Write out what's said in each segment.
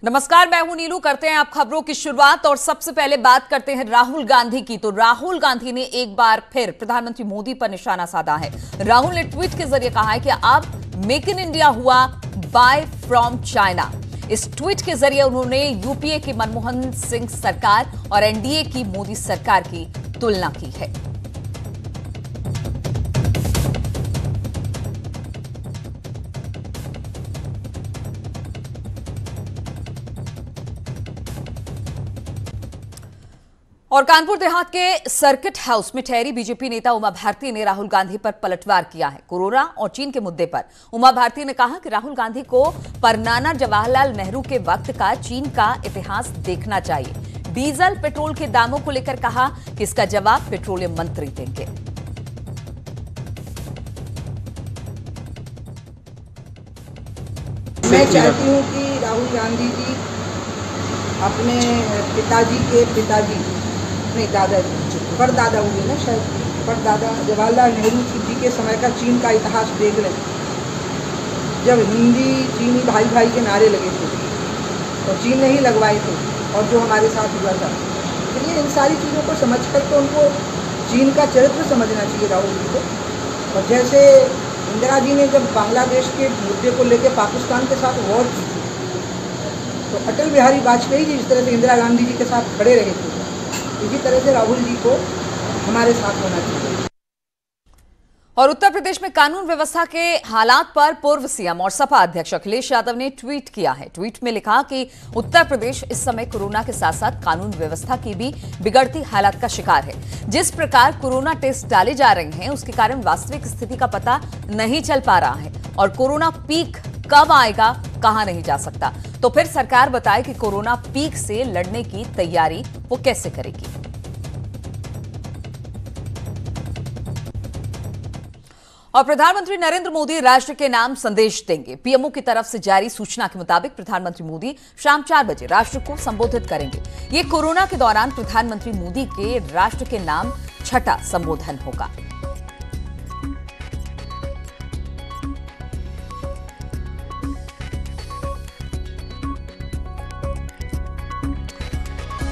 नमस्कार, मैं हूं नीलू। करते हैं आप खबरों की शुरुआत और सबसे पहले बात करते हैं राहुल गांधी की। तो राहुल गांधी ने एक बार फिर प्रधानमंत्री मोदी पर निशाना साधा है। राहुल ने ट्वीट के जरिए कहा है कि अब मेक इन इंडिया हुआ बाय फ्रॉम चाइना। इस ट्वीट के जरिए उन्होंने यूपीए की मनमोहन सिंह सरकार और एनडीए की मोदी सरकार की तुलना की है। और कानपुर देहात के सर्किट हाउस में ठहरी बीजेपी नेता उमा भारती ने राहुल गांधी पर पलटवार किया है। कोरोना और चीन के मुद्दे पर उमा भारती ने कहा कि राहुल गांधी को परनाना जवाहरलाल नेहरू के वक्त का चीन का इतिहास देखना चाहिए। डीजल पेट्रोल के दामों को लेकर कहा कि इसका जवाब पेट्रोलियम मंत्री देंगे। मैं चाहती हूं कि राहुल गांधी जी अपने पिताजी के पिताजी नहीं दादाजी परदादा होंगे ना शायद परदादा जवाहरलाल नेहरू जी के समय का चीन का इतिहास देख लें। जब हिंदी चीनी भाई भाई के नारे लगे थे तो चीन ने ही लगवाए थे और जो हमारे साथ हुआ था। इसलिए इन सारी चीज़ों को समझ कर तो उनको चीन का चरित्र समझना चाहिए राहुल जी को। और जैसे इंदिरा जी ने जब बांग्लादेश के मुद्दे को लेकर पाकिस्तान के साथ वॉर की तो अटल बिहारी वाजपेयी जी जिस तरह से इंदिरा गांधी जी के साथ खड़े रहे थे, इसी तरह से राहुल जी को हमारे साथ होना चाहिए। और उत्तर प्रदेश में कानून व्यवस्था के हालात पर पूर्व सीएम और सपा अध्यक्ष अखिलेश यादव ने ट्वीट किया है। ट्वीट में लिखा कि उत्तर प्रदेश इस समय कोरोना के साथ साथ कानून व्यवस्था की भी बिगड़ती हालत का शिकार है। जिस प्रकार कोरोना टेस्ट डाले जा रहे हैं उसके कारण वास्तविक स्थिति का पता नहीं चल पा रहा है और कोरोना पीक कब आएगा कहा नहीं जा सकता। तो फिर सरकार बताए कि कोरोना पीक से लड़ने की तैयारी वो कैसे करेगी। और प्रधानमंत्री नरेंद्र मोदी राष्ट्र के नाम संदेश देंगे। पीएमओ की तरफ से जारी सूचना के मुताबिक प्रधानमंत्री मोदी शाम 4 बजे राष्ट्र को संबोधित करेंगे। ये कोरोना के दौरान प्रधानमंत्री मोदी के राष्ट्र के नाम छठा संबोधन होगा।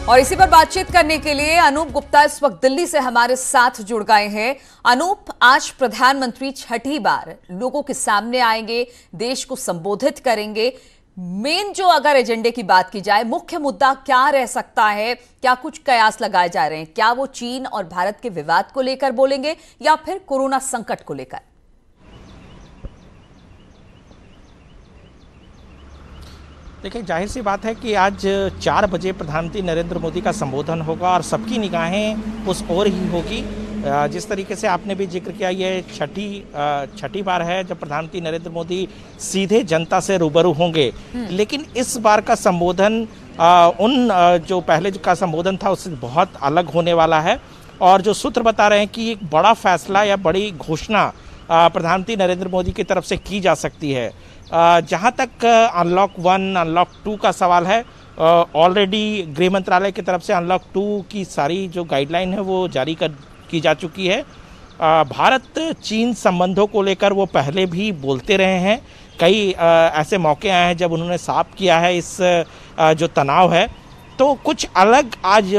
और इसी पर बातचीत करने के लिए अनूप गुप्ता इस वक्त दिल्ली से हमारे साथ जुड़ गए हैं। अनूप, आज प्रधानमंत्री छठी बार लोगों के सामने आएंगे, देश को संबोधित करेंगे। मेन जो अगर एजेंडे की बात की जाए, मुख्य मुद्दा क्या रह सकता है? क्या कुछ कयास लगाए जा रहे हैं? क्या वो चीन और भारत के विवाद को लेकर बोलेंगे या फिर कोरोना संकट को लेकर? देखिए, जाहिर सी बात है कि आज 4 बजे प्रधानमंत्री नरेंद्र मोदी का संबोधन होगा और सबकी निगाहें उस ओर ही होगी। जिस तरीके से आपने भी जिक्र किया, ये छठी बार है जब प्रधानमंत्री नरेंद्र मोदी सीधे जनता से रूबरू होंगे। लेकिन इस बार का संबोधन जो पहले का संबोधन था उससे बहुत अलग होने वाला है। और जो सूत्र बता रहे हैं कि एक बड़ा फैसला या बड़ी घोषणा प्रधानमंत्री नरेंद्र मोदी की तरफ से की जा सकती है। जहाँ तक अनलॉक 1 अनलॉक 2 का सवाल है, ऑलरेडी गृह मंत्रालय की तरफ से अनलॉक 2 की सारी जो गाइडलाइन है वो जारी की जा चुकी है। भारत चीन संबंधों को लेकर वो पहले भी बोलते रहे हैं। कई ऐसे मौके आए हैं जब उन्होंने साफ किया है इस जो तनाव है। तो कुछ अलग आज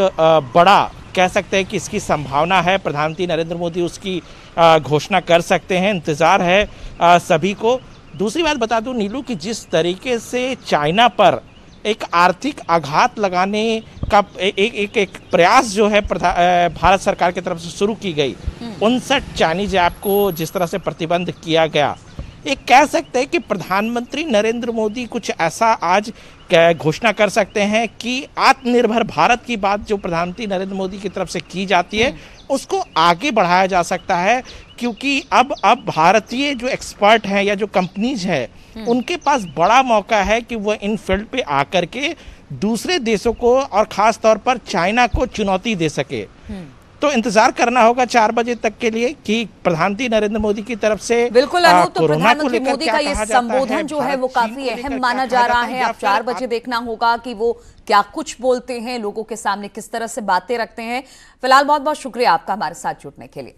बड़ा कह सकते हैं कि इसकी संभावना है। प्रधानमंत्री नरेंद्र मोदी उसकी घोषणा कर सकते हैं। इंतज़ार है सभी को। दूसरी बात बता दूं नीलू कि जिस तरीके से चाइना पर एक आर्थिक आघात लगाने का एक प्रयास जो है भारत सरकार की तरफ से शुरू की गई, 59 चाइनीज ऐप को जिस तरह से प्रतिबंध किया गया, एक कह सकते हैं कि प्रधानमंत्री नरेंद्र मोदी कुछ ऐसा आज घोषणा कर सकते हैं कि आत्मनिर्भर भारत की बात जो प्रधानमंत्री नरेंद्र मोदी की तरफ से की जाती है उसको आगे बढ़ाया जा सकता है। क्योंकि अब भारतीय जो एक्सपर्ट हैं या जो कंपनीज हैं उनके पास बड़ा मौका है कि वो इन फील्ड पे आकर के दूसरे देशों को और ख़ास तौर पर चाइना को चुनौती दे सके। तो इंतजार करना होगा 4 बजे तक के लिए कि प्रधानमंत्री नरेंद्र मोदी की तरफ से बिल्कुल अनूप, तो प्रधानमंत्री मोदी का ये संबोधन जो है वो काफी अहम माना जा रहा है। अब 4 बजे देखना होगा कि वो क्या कुछ बोलते हैं, लोगों के सामने किस तरह से बातें रखते हैं। फिलहाल बहुत बहुत शुक्रिया आपका हमारे साथ जुड़ने के लिए।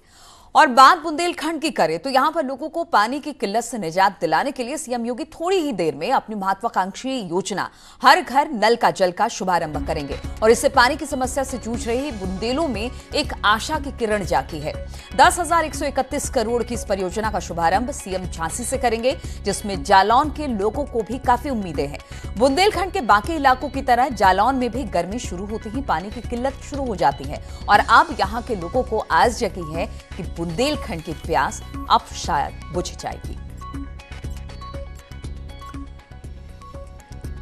और बात बुंदेलखंड की करें तो यहां पर लोगों को पानी की किल्लत से निजात दिलाने के लिए सीएम योगी थोड़ी ही देर में अपनी महत्वाकांक्षी योजना हर घर नल का जल का शुभारंभ करेंगे और इससे पानी की समस्या से जूझ रही बुंदेलों में एक आशा की किरण जागी है। 10,131 करोड़ की इस परियोजना का शुभारंभ सीएम झांसी से करेंगे, जिसमें जालौन के लोगों को भी काफी उम्मीदें हैं। बुंदेलखंड के बाकी इलाकों की तरह जालौन में भी गर्मी शुरू होते ही पानी की किल्लत शुरू हो जाती है और अब यहां के लोगों को आस जगी है कि बुंदेलखंड की प्यास अब शायद बुझ जाएगी।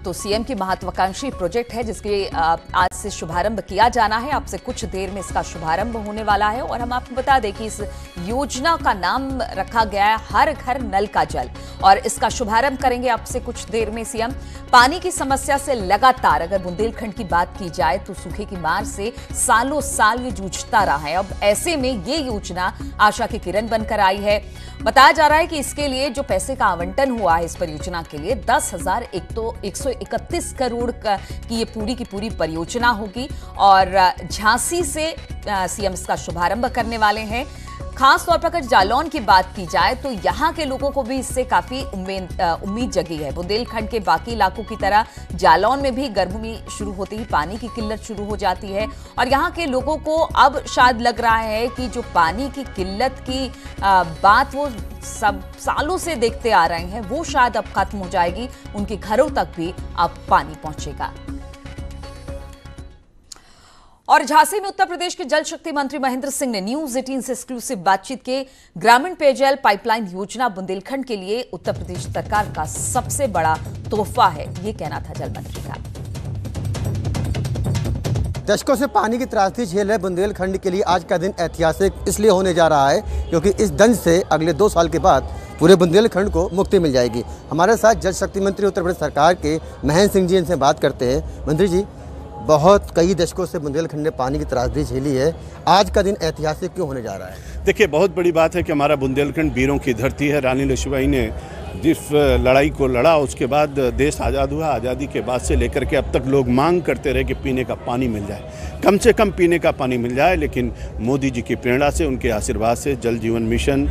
तो सीएम की महत्वाकांक्षी प्रोजेक्ट है जिसके आज से शुभारंभ किया जाना है। अब से कुछ देर में इसका शुभारंभ होने वाला है और हम आपको बता दें कि इस योजना का नाम रखा गया है हर घर नल का जल और इसका शुभारंभ करेंगे अब से कुछ देर में सीएम। पानी की समस्या से लगातार अगर बुंदेलखंड की बात की जाए तो सूखे की मार से सालों साल ये जूझता रहा है। अब ऐसे में ये योजना आशा की किरण बनकर आई है। बताया जा रहा है कि इसके लिए जो पैसे का आवंटन हुआ है इस परियोजना के लिए 10,131 करोड़ की ये पूरी की पूरी परियोजना होगी और झांसी से सीएम इसका शुभारंभ करने वाले हैं। खास तौर पर अगर जालौन की बात की जाए तो यहां के लोगों को भी इससे काफी उम्मीद जगी है। बुंदेलखंड के बाकी इलाकों की तरह जालौन में भी गर्मी शुरू होते ही पानी की किल्लत शुरू हो जाती है और यहां के लोगों को अब शायद लग रहा है कि जो पानी की किल्लत की बात वो सब सालों से देखते आ रहे हैं वो शायद अब खत्म हो जाएगी, उनके घरों तक भी अब पानी पहुंचेगा। और झांसी में उत्तर प्रदेश के जल शक्ति मंत्री महेंद्र सिंह ने न्यूज 18 से एक्सक्लूसिव बातचीत के ग्रामीण पेयजल पाइपलाइन योजना बुंदेलखंड के लिए उत्तर प्रदेश सरकार का सबसे बड़ा तोहफा है, ये कहना था जल मंत्री का। दशकों से पानी की त्रासदी झेल रहे बुंदेलखंड के लिए आज का दिन ऐतिहासिक इसलिए होने जा रहा है क्योंकि इस दंश से अगले 2 साल के बाद पूरे बुंदेलखंड को मुक्ति मिल जाएगी। हमारे साथ जल शक्ति मंत्री उत्तर प्रदेश सरकार के महेंद्र सिंह जी इनसे बात करते हैं। मंत्री जी, कई दशकों से बुंदेलखंड ने पानी की त्रासदी झेली है, आज का दिन ऐतिहासिक क्यों होने जा रहा है? देखिए, बहुत बड़ी बात है कि हमारा बुंदेलखंड वीरों की धरती है। रानी लक्ष्मीबाई ने जिस लड़ाई को लड़ा उसके बाद देश आज़ाद हुआ। आज़ादी के बाद से लेकर के अब तक लोग मांग करते रहे कि पीने का पानी मिल जाए, कम से कम पीने का पानी मिल जाए। लेकिन मोदी जी की प्रेरणा से, उनके आशीर्वाद से जल जीवन मिशन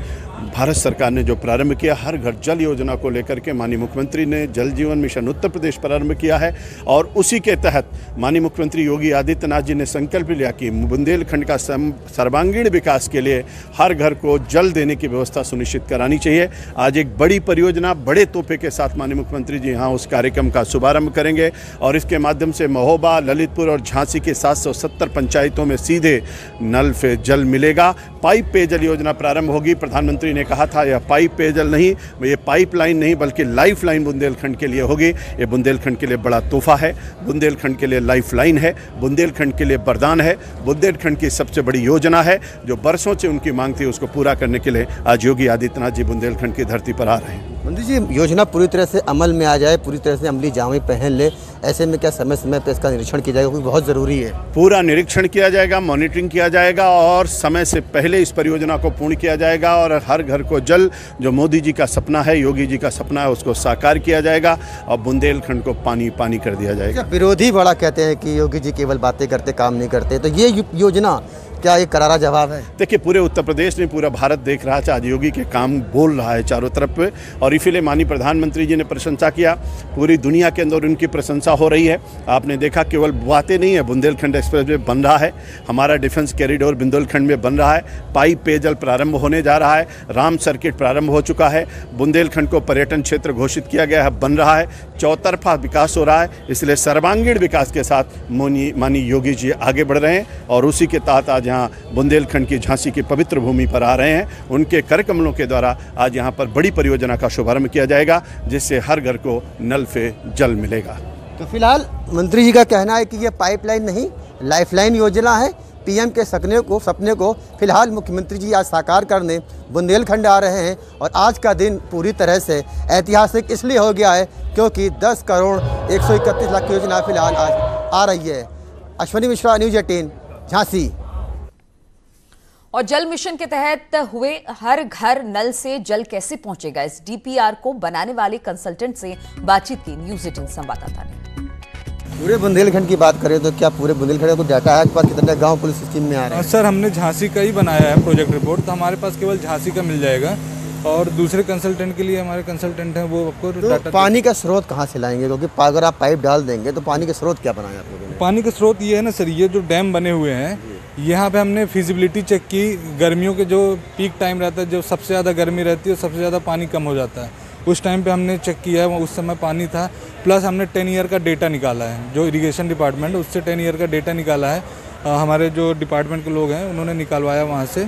भारत सरकार ने जो प्रारंभ किया, हर घर जल योजना को लेकर के माननीय मुख्यमंत्री ने जल जीवन मिशन उत्तर प्रदेश प्रारंभ किया है और उसी के तहत माननीय मुख्यमंत्री योगी आदित्यनाथ जी ने संकल्प लिया कि बुंदेलखंड का सर्वांगीण विकास के लिए हर घर को जल देने की व्यवस्था सुनिश्चित करानी चाहिए। आज एक बड़ी परियोजना, बड़े तोहफे के साथ माननीय मुख्यमंत्री जी यहाँ उस कार्यक्रम का शुभारंभ करेंगे और इसके माध्यम से महोबा, ललितपुर और झांसी के 770 पंचायतों में सीधे नल से जल मिलेगा। पाइप पेयजल योजना प्रारंभ होगी। प्रधानमंत्री ने कहा था यह पाइप पेयजल नहीं, ये पाइपलाइन नहीं बल्कि लाइफ लाइन बुंदेलखंड के लिए होगी। ये बुंदेलखंड के लिए बड़ा तोहफा है, बुंदेलखंड के लिए लाइफ लाइन है, बुंदेलखंड के लिए वरदान है, बुंदेलखंड की सबसे बड़ी योजना है। जो बरसों से उनकी मांग थी उसको पूरा करने के लिए आज योगी आदित्यनाथ जी बुंदेलखंड की धरती पर आ रहे हैं। मंत्री जी, योजना पूरी तरह से अमल में आ जाए, पूरी तरह से अमली जामे पहन ले, ऐसे में क्या समय समय पर इसका निरीक्षण किया जाएगा? क्योंकि बहुत ज़रूरी है। पूरा निरीक्षण किया जाएगा, मॉनिटरिंग किया जाएगा और समय से पहले इस परियोजना को पूर्ण किया जाएगा और हर घर को जल, जो मोदी जी का सपना है, योगी जी का सपना है, उसको साकार किया जाएगा और बुंदेलखंड को पानी पानी कर दिया जाएगा। विरोधी बड़ा कहते हैं कि योगी जी केवल बातें करते, काम नहीं करते, तो ये योजना क्या एक करारा जवाब है? देखिए, पूरे उत्तर प्रदेश में पूरा भारत देख रहा है, आज योगी के काम बोल रहा है चारों तरफ पे और इसीलिए माननीय प्रधानमंत्री जी ने प्रशंसा किया। पूरी दुनिया के अंदर उनकी प्रशंसा हो रही है। आपने देखा केवल बातें नहीं है, बुंदेलखंड एक्सप्रेसवे बन रहा है, हमारा डिफेंस कॉरिडोर बुंदेलखंड में बन रहा है, पाइप पेयजल प्रारंभ होने जा रहा है, राम सर्किट प्रारंभ हो चुका है, बुंदेलखंड को पर्यटन क्षेत्र घोषित किया गया है, बन रहा है, चौतरफा विकास हो रहा है। इसलिए सर्वांगीण विकास के साथ माननीय योगी जी आगे बढ़ रहे हैं और उसी के तहत आज यहाँ बुंदेलखंड की झांसी की पवित्र भूमि पर आ रहे हैं। उनके कर कमलों के द्वारा आज यहाँ पर बड़ी परियोजना का शुभारंभ किया जाएगा जिससे हर घर को नल से जल मिलेगा। तो फिलहाल मंत्री जी का कहना है कि ये पाइपलाइन नहीं, लाइफलाइन योजना है। पीएम के सपने को फिलहाल मुख्यमंत्री जी आज साकार करने बुंदेलखंड आ रहे हैं और आज का दिन पूरी तरह से ऐतिहासिक इसलिए हो गया है क्योंकि 10 करोड़ 131 लाख की योजना फिलहाल आज आ रही है। अश्विनी मिश्रा, न्यूज 18, झांसी। और जल मिशन के तहत हुए हर घर नल से जल कैसे पहुंचेगा, इस डीपीआर को बनाने वाले कंसल्टेंट से बातचीत की न्यूज 18 संवाददाता ने। पूरे बुंदेलखंड की बात करें तो क्या पूरे बुंदेलखंड का डाटा है आपके पास, कितने गांव पुलिस स्कीम में आ रहे हैं? सर हमने झांसी का ही बनाया है प्रोजेक्ट रिपोर्ट, तो हमारे पास केवल झांसी का मिल जाएगा और दूसरे कंसल्टेंट के लिए हमारे कंसल्टेंट हैं वो आपको तो डाटा। पानी का स्रोत कहाँ से लाएंगे, क्योंकि अगर आप पाइप डाल देंगे तो पानी का स्रोत क्या बनाया आप लोगों ने? पानी का स्रोत ये है ना सर, ये जो डैम बने हुए हैं यहाँ पे हमने फिजिबिलिटी चेक की, गर्मियों के जो पीक टाइम रहता है, जब सबसे ज़्यादा गर्मी रहती है और सबसे ज़्यादा पानी कम हो जाता है, उस टाइम पे हमने चेक किया है, उस समय पानी था। प्लस हमने 10 ईयर का डेटा निकाला है, जो इरिगेशन डिपार्टमेंट उससे 10 ईयर का डेटा निकाला है, हमारे जो डिपार्टमेंट के लोग हैं उन्होंने निकालवाया वहाँ से,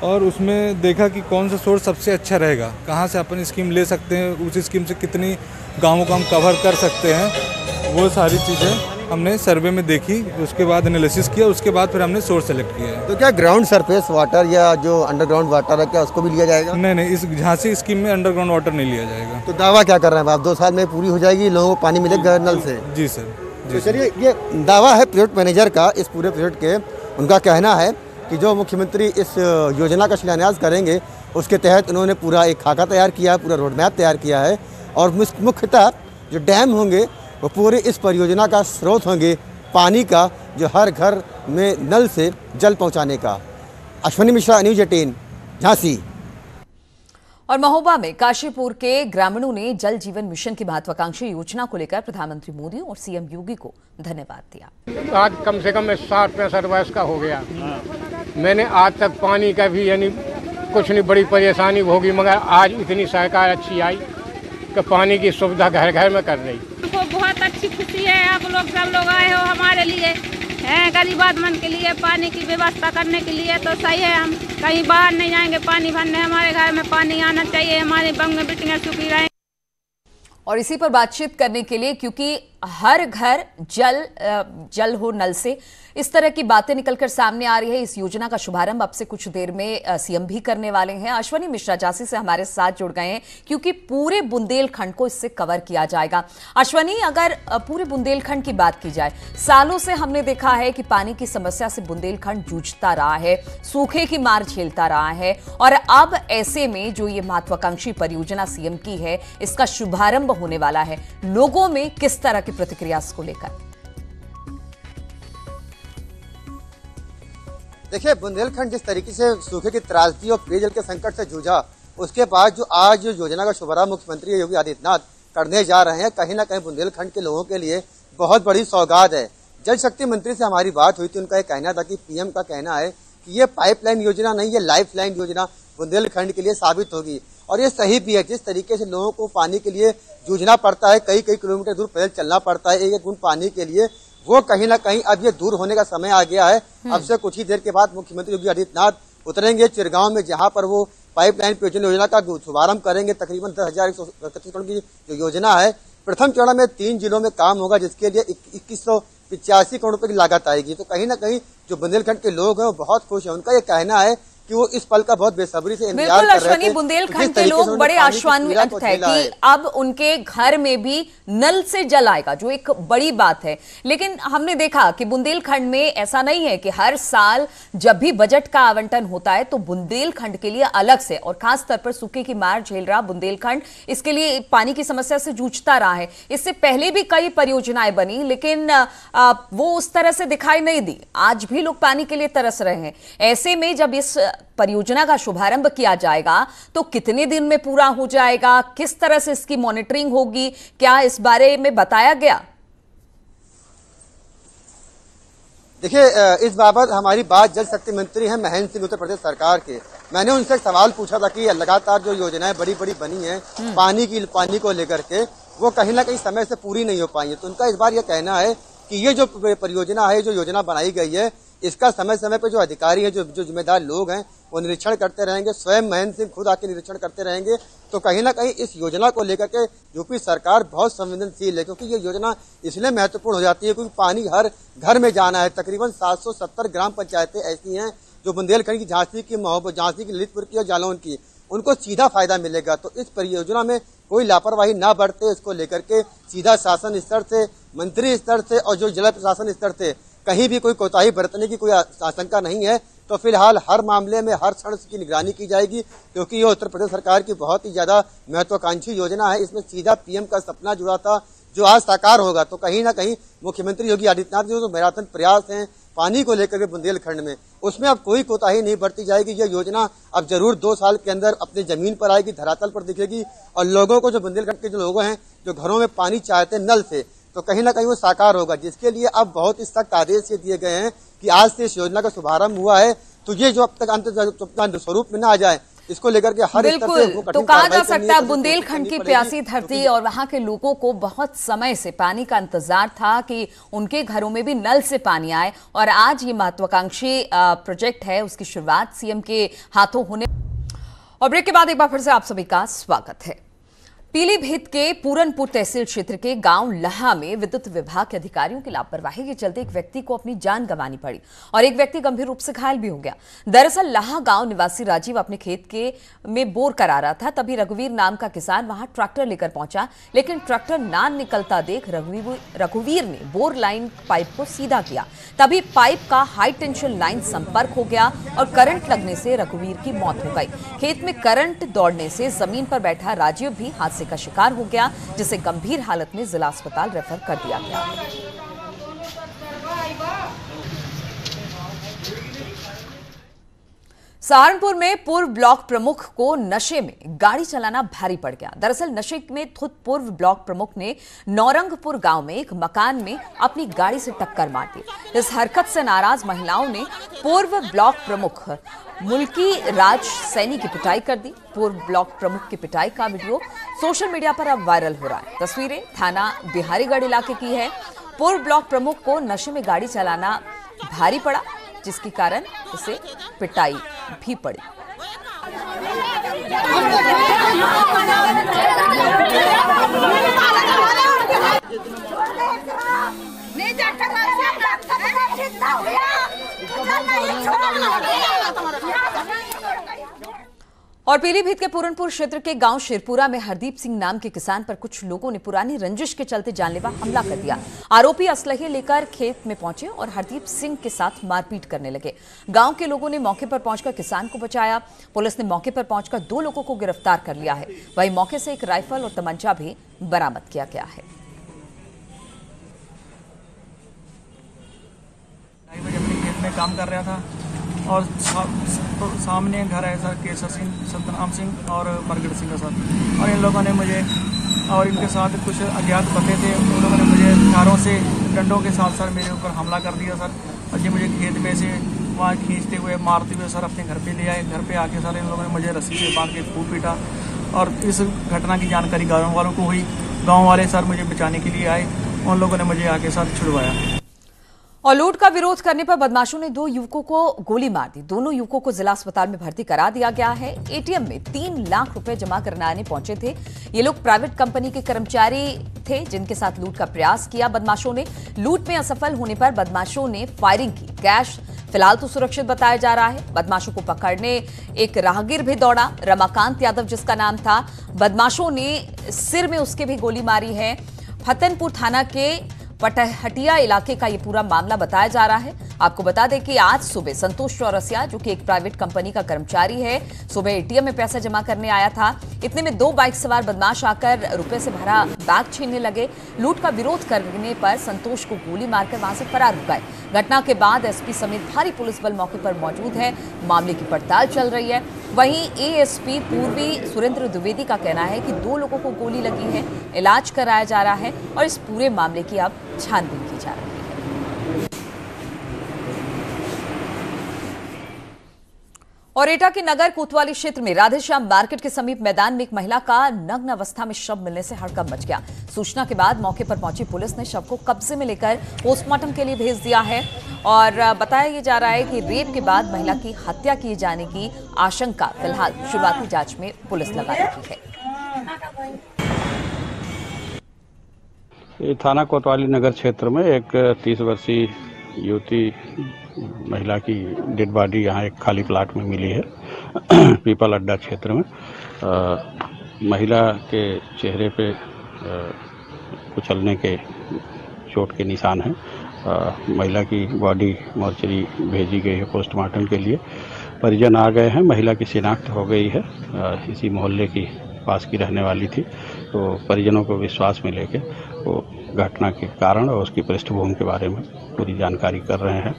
और उसमें देखा कि कौन सा सोर्स सबसे अच्छा रहेगा, कहाँ से अपन स्कीम ले सकते हैं, उस स्कीम से कितनी गाँवों को हम कवर कर सकते हैं, वो सारी चीज़ें हमने सर्वे में देखी, उसके बाद एनालिसिस किया, उसके बाद फिर हमने सोर्स सेलेक्ट किया है। तो क्या ग्राउंड सरफेस वाटर या जो अंडरग्राउंड वाटर है क्या उसको भी लिया जाएगा? नहीं, इस झांसी स्कीम में अंडरग्राउंड वाटर नहीं लिया जाएगा। तो दावा क्या कर रहे हैं आप, 2 साल में पूरी हो जाएगी, लोगों को पानी मिलेगा नल से? जी सर, तो चलिए, ये दावा है प्रोजेक्ट मैनेजर का इस पूरे प्रोजेक्ट के। उनका कहना है कि जो मुख्यमंत्री इस योजना का शिलान्यास करेंगे उसके तहत उन्होंने पूरा एक खाका तैयार किया है, पूरा रोड मैप तैयार किया है, और मुख्यतः जो डैम होंगे वो पूरे इस परियोजना का स्रोत होंगे पानी का, जो हर घर में नल से जल पहुंचाने का। अश्वनी मिश्रा, न्यूज़ 18, झांसी। और महोबा में काशीपुर के ग्रामीणों ने जल जीवन मिशन की महत्वाकांक्षी योजना को लेकर प्रधानमंत्री मोदी और सीएम योगी को धन्यवाद दिया। आज कम से कम मैं 60-65 वर्ष का हो गया, मैंने आज तक पानी का भी यानी कुछ नहीं बड़ी परेशानी होगी, मगर आज इतनी सरकार अच्छी आई कि पानी की सुविधा घर घर में कर रही। हमको बहुत अच्छी खुशी है, आप लोग सब लोग आए हो हमारे लिए, हैं गरीब आदमी के लिए पानी की व्यवस्था करने के लिए, तो सही है। हम कहीं बाहर नहीं जाएंगे पानी भरने, हमारे घर में पानी आना चाहिए, हमारी बंग में बेटियां सुखी रहें। और इसी पर बातचीत करने के लिए, क्योंकि हर घर जल हो नल से, इस तरह की बातें निकलकर सामने आ रही है। इस योजना का शुभारंभ अब से कुछ देर में सीएम भी करने वाले हैं। अश्वनी मिश्रा झांसी से हमारे साथ जुड़ गए हैं, क्योंकि पूरे बुंदेलखंड को इससे कवर किया जाएगा। अश्वनी, अगर पूरे बुंदेलखंड की बात की जाए, सालों से हमने देखा है कि पानी की समस्या से बुंदेलखंड जूझता रहा है, सूखे की मार झेलता रहा है, और अब ऐसे में जो ये महत्वाकांक्षी परियोजना सीएम की है, इसका शुभारंभ होने वाला है। लोगों में किस तरह की प्रतिक्रिया इसको लेकर? देखिए, बुंदेलखंड जिस तरीके से सूखे की त्रासदी और पेयजल के संकट से जूझा, उसके बाद जो आज योजना का शुभारंभ मुख्यमंत्री योगी आदित्यनाथ करने जा रहे हैं, कहीं ना कहीं बुंदेलखंड के लोगों के लिए बहुत बड़ी सौगात है। जल शक्ति मंत्री से हमारी बात हुई थी, उनका एक कहना था कि पीएम का कहना है कि ये पाइपलाइन योजना नहीं, ये लाइफलाइन योजना बुंदेलखंड के लिए साबित होगी। और ये सही भी है, जिस तरीके से लोगों को पानी के लिए जूझना पड़ता है, कई किलोमीटर दूर पैदल चलना पड़ता है एक बूंद पानी के लिए, वो कहीं ना कहीं अब ये दूर होने का समय आ गया है। अब से कुछ ही देर के बाद मुख्यमंत्री योगी आदित्यनाथ उतरेंगे चिरगांव में, जहां पर वो पाइपलाइन पेयजल योजना का शुभारंभ करेंगे। तकरीबन 10,131 करोड़ की जो योजना है, प्रथम चरण में 3 जिलों में काम होगा, जिसके लिए 2185 करोड़ रुपए की लागत आएगी। तो कहीं ना कहीं जो बुंदेलखंड के लोग हैं वो बहुत खुश हैं। उनका ये कहना है कि वो इस पल का बहुत बेसब्री से इंतजार कर रहे थे। बुंदेलखंड के लोग बड़े आश्वासित है कि अब उनके घर में भी नल से जल आएगा, जो एक बड़ी बात है। लेकिन हमने देखा कि बुंदेलखंड में ऐसा नहीं है कि हर साल जब भी बजट का आवंटन होता है तो बुंदेलखंड के लिए अलग से, और खास तौर पर सूखे की मार झेल रहा बुंदेलखंड, इसके लिए पानी की समस्या से जूझता रहा है। इससे पहले भी कई परियोजनाएं बनी, लेकिन वो उस तरह से दिखाई नहीं दी। आज भी लोग पानी के लिए तरस रहे हैं। ऐसे में जब इस परियोजना का शुभारंभ किया जाएगा तो कितने दिन में पूरा हो जाएगा, किस तरह से इसकी मॉनिटरिंग होगी, क्या इस बारे में बताया गया? देखिए, इस बाबत हमारी बात जल शक्ति मंत्री हैं महेंद्र सिंह, उत्तर प्रदेश सरकार के। मैंने उनसे एक सवाल पूछा था कि लगातार जो योजनाएं बड़ी बड़ी बनी है पानी को लेकर के, वो कहीं ना कहीं समय से पूरी नहीं हो पाई है। तो उनका इस बार यह कहना है कि ये जो परियोजना है, जो योजना बनाई गई है, इसका समय समय पर जो अधिकारी हैं, जो जिम्मेदार लोग हैं, वो निरीक्षण करते रहेंगे। स्वयं महेंद्र सिंह खुद आके निरीक्षण करते रहेंगे। तो कहीं ना कहीं इस योजना को लेकर के यूपी सरकार बहुत संवेदनशील है, क्योंकि ये योजना इसलिए महत्वपूर्ण हो जाती है क्योंकि पानी हर घर में जाना है। तकरीबन 770 ग्राम पंचायतें ऐसी हैं जो बुंदेलखंड की, झांसी की, महोबा, झांसी की, ललितपुर की और जालौन की, उनको सीधा फायदा मिलेगा। तो इस परियोजना में कोई लापरवाही ना बरते, इसको लेकर के सीधा शासन स्तर से, मंत्री स्तर से और जो जिला प्रशासन स्तर से कहीं भी कोई कोताही बरतने की कोई आशंका नहीं है। तो फिलहाल हर मामले में हर क्षण की निगरानी की जाएगी, क्योंकि ये उत्तर प्रदेश सरकार की बहुत ही ज्यादा महत्वाकांक्षी योजना है। इसमें सीधा पीएम का सपना जुड़ा था, जो आज साकार होगा, तो कहीं ना कहीं मुख्यमंत्री योगी आदित्यनाथ जो मैराथन प्रयास हैं पानी को लेकर के बुंदेलखंड में, उसमें अब कोई कोताही नहीं बरती जाएगी। यह योजना अब जरूर 2 साल के अंदर अपनी जमीन पर आएगी, धरातल पर दिखेगी और लोगों को, जो बुंदेलखंड के जो लोग हैं जो घरों में पानी चाहते हैं नल से, तो कहीं ना कहीं वो साकार होगा, जिसके लिए अब बहुत ही सख्त आदेश ये दिए गए हैं कि आज से इस योजना का शुभारंभ हुआ है, तो ये जो अब तक अंत स्वरूप में ना आ जाए, इसको लेकर के हर एक तरह से तो कहा जा सकता है बुंदेलखंड की प्यासी धरती और वहां के लोगों को बहुत समय से पानी का इंतजार था कि उनके घरों में भी नल से पानी आए, और आज ये महत्वाकांक्षी प्रोजेक्ट है, उसकी शुरुआत सीएम के हाथों होने। और ब्रेक के बाद एक बार फिर से आप सभी का स्वागत है। पीलीभीत के पूरनपुर तहसील क्षेत्र के गांव लहा में विद्युत विभाग के अधिकारियों की लापरवाही के चलते एक व्यक्ति को अपनी जान गंवानी पड़ी और एक व्यक्ति गंभीर रूप से घायल भी हो गया। दरअसल लहा गांव निवासी राजीव अपने खेत में बोर करा रहा था, तभी रघुवीर नाम का किसान वहां ट्रैक्टर लेकर पहुंचा, लेकिन ट्रैक्टर ना निकलता देख रघुवीर ने बोर लाइन पाइप को सीधा किया। तभी पाइप का हाई टेंशन लाइन संपर्क हो गया और करंट लगने से रघुवीर की मौत हो गई। खेत में करंट दौड़ने से जमीन पर बैठा राजीव भी हादसे का शिकार हो गया, जिसे गंभीर हालत में जिला अस्पताल रेफर कर दिया गया। सहारनपुर में पूर्व ब्लॉक प्रमुख को नशे में गाड़ी चलाना भारी पड़ गया। दरअसल नशे में धुत पूर्व ब्लॉक प्रमुख ने नौरंगपुर गांव में एक मकान में अपनी गाड़ी से टक्कर मार दी। इस हरकत से नाराज महिलाओं ने पूर्व ब्लॉक प्रमुख मुल्की राज सैनी की पिटाई कर दी। पूर्व ब्लॉक प्रमुख की पिटाई का वीडियो सोशल मीडिया पर अब वायरल हो रहा है। तस्वीरें थाना बिहारीगढ़ इलाके की है। पूर्व ब्लॉक प्रमुख को नशे में गाड़ी चलाना भारी पड़ा, जिसके कारण उसे पिटाई भी पड़ी। और पीलीभीत के पूरनपुर क्षेत्र के गांव शेरपुरा में हरदीप सिंह नाम के किसान पर कुछ लोगों ने पुरानी रंजिश के चलते जानलेवा हमला कर दिया। आरोपी असलहे लेकर खेत में पहुंचे और हरदीप सिंह के साथ मारपीट करने लगे। गांव के लोगों ने मौके पर पहुंचकर किसान को बचाया। पुलिस ने मौके पर पहुंचकर 2 लोगों को गिरफ्तार कर लिया है। वहीं मौके से एक राइफल और तमंचा भी बरामद किया गया है। खेत में काम कर रहा था और सामने घर है सर केसर सिंह, सतनाम सिंह और बरगढ़ सिंह का सर, और इन लोगों ने मुझे और इनके साथ कुछ अज्ञात बंदे थे, उन लोगों ने मुझे कारों से डंडों के साथ सर मेरे ऊपर हमला कर दिया सर। और ये मुझे खेत में से वहाँ खींचते हुए मारते हुए सर अपने घर पे ले आए। घर पे आके सर इन लोगों ने मुझे रस्सी से बांध के खूब पीटा और इस घटना की जानकारी गाँव वालों को हुई। गाँव वाले सर मुझे बचाने के लिए आए, उन लोगों ने मुझे आके सर छुड़वाया। और लूट का विरोध करने पर बदमाशों ने 2 युवकों को गोली मार दी। दोनों युवकों को जिला अस्पताल में भर्ती करा दिया गया है। एटीएम में 3 लाख रुपए जमा कराने पहुंचे थे। ये लोग प्राइवेट कंपनी के कर्मचारी थे, जिनके साथ लूट का प्रयास किया बदमाशों ने। लूट में असफल होने पर बदमाशों ने फायरिंग की। कैश फिलहाल तो सुरक्षित बताया जा रहा है। बदमाशों को पकड़ने एक राहगीर भी दौड़ा, रमाकांत यादव जिसका नाम था। बदमाशों ने सिर में उसके भी गोली मारी है। फतेहपुर थाना के पटहटिया इलाके का ये पूरा मामला बताया जा रहा है। आपको बता दें कि आज सुबह संतोष चौरसिया, जो कि एक प्राइवेट कंपनी का कर्मचारी है, सुबह एटीएम में पैसा जमा करने आया था। इतने में 2 बाइक सवार बदमाश आकर रुपए से भरा बैग छीनने लगे। लूट का विरोध करने पर संतोष को गोली मारकर वहां से फरार हो गए। घटना के बाद एसपी समेत भारी पुलिस बल मौके पर मौजूद है। मामले की पड़ताल चल रही है। वहीं एएसपी पूर्वी सुरेंद्र द्विवेदी का कहना है कि 2 लोगों को गोली लगी है, इलाज कराया जा रहा है और इस पूरे मामले की अब छानबीन की जा रही है। और एटा के नगर कोतवाली क्षेत्र में राधेश्याम मार्केट के समीप मैदान में एक महिला का नग्न अवस्था में शव मिलने से हड़कंप मच गया। सूचना के बाद मौके पर पहुंची पुलिस ने शव को कब्जे में लेकर पोस्टमार्टम के लिए भेज दिया है और बताया ये जा रहा है कि रेप के बाद महिला की हत्या किए जाने की आशंका फिलहाल शुरुआती जांच में पुलिस लगा रही है। ये थाना कोतवाली नगर क्षेत्र में एक 30 वर्षीय युवती महिला की डेड बॉडी यहाँ एक खाली प्लाट में मिली है पीपल अड्डा क्षेत्र में। महिला के चेहरे पे कुचलने के चोट के निशान हैं। महिला की बॉडी मोर्चरी भेजी गई है पोस्टमार्टम के लिए। परिजन आ गए हैं, महिला की शिनाख्त हो गई है। इसी मोहल्ले की पास की रहने वाली थी। तो परिजनों को विश्वास में लेके वो घटना के कारण और उसकी पृष्ठभूमि के बारे में पूरी जानकारी कर रहे हैं।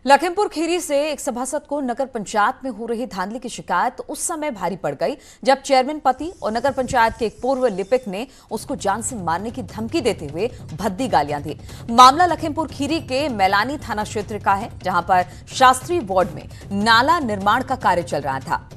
लखीमपुर खीरी से एक सभासद को नगर पंचायत में हो रही धांधली की शिकायत उस समय भारी पड़ गई जब चेयरमैन पति और नगर पंचायत के एक पूर्व लिपिक ने उसको जान से मारने की धमकी देते हुए भद्दी गालियां दी। मामला लखीमपुर खीरी के मैलानी थाना क्षेत्र का है, जहां पर शास्त्री वार्ड में नाला निर्माण का कार्य चल रहा था।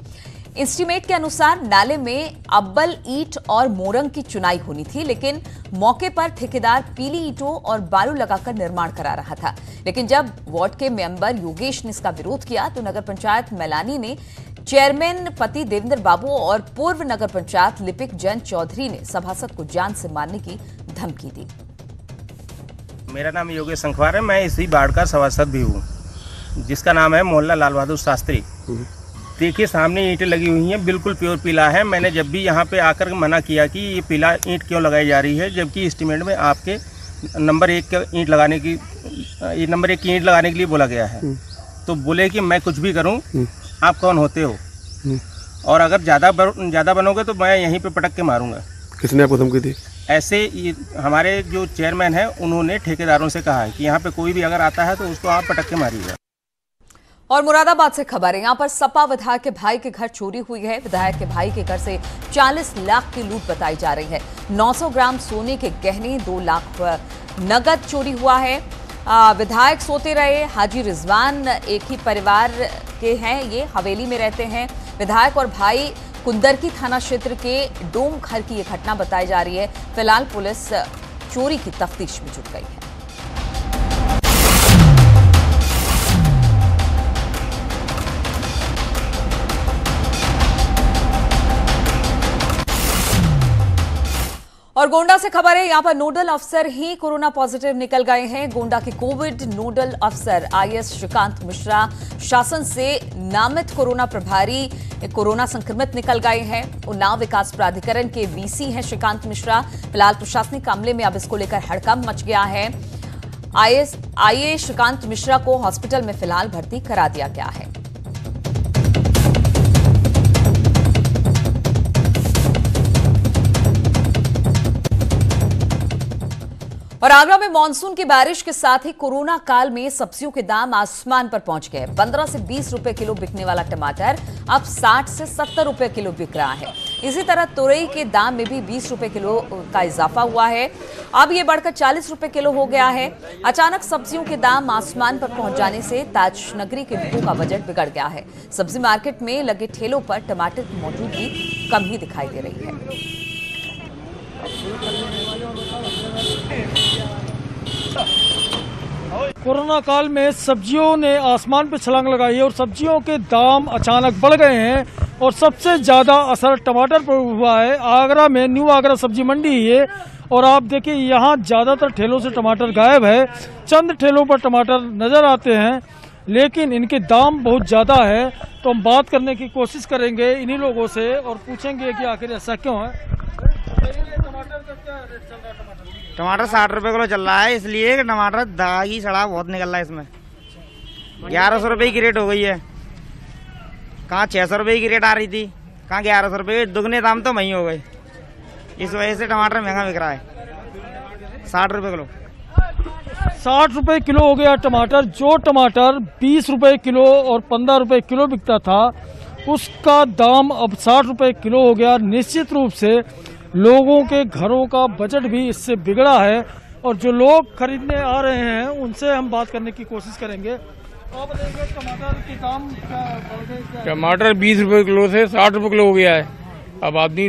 एस्टीमेट के अनुसार नाले में अब्बल ईंट और मोरंग की चुनाई होनी थी, लेकिन मौके पर ठेकेदार पीली ईंटों और बालू लगाकर निर्माण करा रहा था। लेकिन जब वार्ड के मेंबर योगेश ने इसका विरोध किया तो नगर पंचायत मैलानी ने चेयरमैन पति देवेंद्र बाबू और पूर्व नगर पंचायत लिपिक जयंत चौधरी ने सभासद को जान से मारने की धमकी दी। मेरा नाम योगेश संखवार है। मैं इसी वार्ड का सभासद भी हूँ, जिसका नाम है मोहल्ला लाल बहादुर शास्त्री। देखिए सामने ईंटें लगी हुई हैं, बिल्कुल प्योर पीला है। मैंने जब भी यहाँ पे आकर मना किया कि ये पीला ईंट क्यों लगाई जा रही है, जबकि एस्टीमेट में आपके नंबर 1 की ईंट लगाने के लिए बोला गया है। तो बोले कि मैं कुछ भी करूँ, आप कौन होते हो, और अगर ज़्यादा बनोगे तो मैं यहीं पे पटक के मारूंगा। किसने आपको धमकी दी? ऐसे हमारे जो चेयरमैन है उन्होंने ठेकेदारों से कहा है कि यहाँ पे कोई भी अगर आता है तो उसको आप पटक के मारिएगा। और मुरादाबाद से खबर है, यहां पर सपा विधायक के भाई के घर चोरी हुई है। विधायक के भाई के घर से 40 लाख की लूट बताई जा रही है। 900 ग्राम सोने के गहने, 2 लाख नगद चोरी हुआ है। विधायक सोते रहे हाजी रिजवान एक ही परिवार के हैं, ये हवेली में रहते हैं। विधायक और भाई कुंदरकी थाना क्षेत्र के डोम घर की ये घटना बताई जा रही है। फिलहाल पुलिस चोरी की तफ्तीश में जुट गई है। और गोंडा से खबर है, यहां पर नोडल अफसर ही कोरोना पॉजिटिव निकल गए हैं। गोंडा के कोविड नोडल अफसर आईएएस श्रीकांत मिश्रा शासन से नामित कोरोना प्रभारी कोरोना संक्रमित निकल गए हैं। उन्नाव विकास प्राधिकरण के वीसी हैं श्रीकांत मिश्रा। फिलहाल प्रशासनिक अमले में अब इसको लेकर हड़कंप मच गया है। आईएएस श्रीकांत मिश्रा को हॉस्पिटल में फिलहाल भर्ती करा दिया गया है। और आगरा में मानसून की बारिश के साथ ही कोरोना काल में सब्जियों के दाम आसमान पर पहुंच गए। 15 से 20 रुपए किलो बिकने वाला टमाटर अब 60 से 70 रुपए किलो बिक रहा है। इसी तरह तुरई के दाम में भी 20 रुपए किलो का इजाफा हुआ है, अब ये बढ़कर 40 रुपए किलो हो गया है। अचानक सब्जियों के दाम आसमान पर पहुंच जाने से ताजनगरी के लोगों का बजट बिगड़ गया है। सब्जी मार्केट में लगे ठेलों पर टमाटर की मौजूदगी कम ही दिखाई दे रही है। कोरोना काल में सब्जियों ने आसमान पर छलांग लगाई है और सब्जियों के दाम अचानक बढ़ गए हैं और सबसे ज्यादा असर टमाटर पर हुआ है। आगरा में न्यू आगरा सब्जी मंडी है और आप देखिए यहाँ ज्यादातर ठेलों से टमाटर गायब है। चंद ठेलों पर टमाटर नजर आते हैं, लेकिन इनके दाम बहुत ज्यादा है। तो हम बात करने की कोशिश करेंगे इन्हीं लोगों से और पूछेंगे कि आखिर ऐसा क्यों है। टमाटर 60 रुपए किलो चल रहा है, इसलिए कि टमाटर दागी सड़ा बहुत निकल रहा है। इसमें 1100 रुपए की रेट हो गई है। कहाँ 600 रुपए की रेट आ रही थी, कहाँ 1100 रुपए, दुगने दाम तो वहीं हो गए। इस वजह से टमाटर महंगा बिक रहा है। 60 रुपए किलो 60 रुपए किलो हो गया टमाटर। जो टमाटर 20 रुपए किलो और 15 रुपए किलो बिकता था, उसका दाम अब 60 रुपए किलो हो गया। निश्चित रूप से लोगों के घरों का बजट भी इससे बिगड़ा है और जो लोग खरीदने आ रहे हैं उनसे हम बात करने की कोशिश करेंगे। आप बताइए टमाटर के दाम क्या बढ़ गए? टमाटर 20 रुपए किलो से 60 रुपए किलो हो गया है। अब आदमी,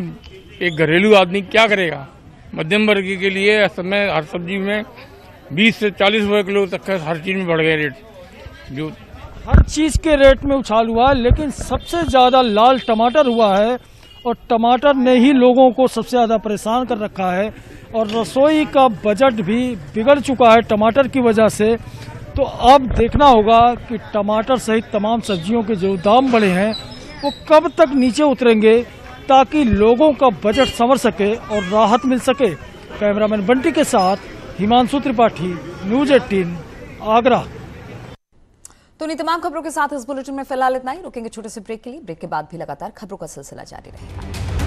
एक घरेलू आदमी क्या करेगा? मध्यम वर्ग के लिए समय हर सब्जी में 20 से 40 रुपए किलो तक हर चीज में बढ़ गए रेट। जो हर चीज के रेट में उछाल हुआ है, लेकिन सबसे ज्यादा लाल टमाटर हुआ है और टमाटर ने ही लोगों को सबसे ज्यादा परेशान कर रखा है और रसोई का बजट भी बिगड़ चुका है टमाटर की वजह से। तो अब देखना होगा कि टमाटर सहित तमाम सब्जियों के जो दाम बढ़े हैं वो कब तक नीचे उतरेंगे ताकि लोगों का बजट संवर सके और राहत मिल सके। कैमरामैन बंटी के साथ हिमांशु त्रिपाठी, न्यूज़ 18 आगरा। तो इन तमाम खबरों के साथ इस बुलेटिन में फिलहाल इतना ही। रुकेंगे छोटे से ब्रेक के लिए। ब्रेक के बाद भी लगातार खबरों का सिलसिला जारी रहेगा।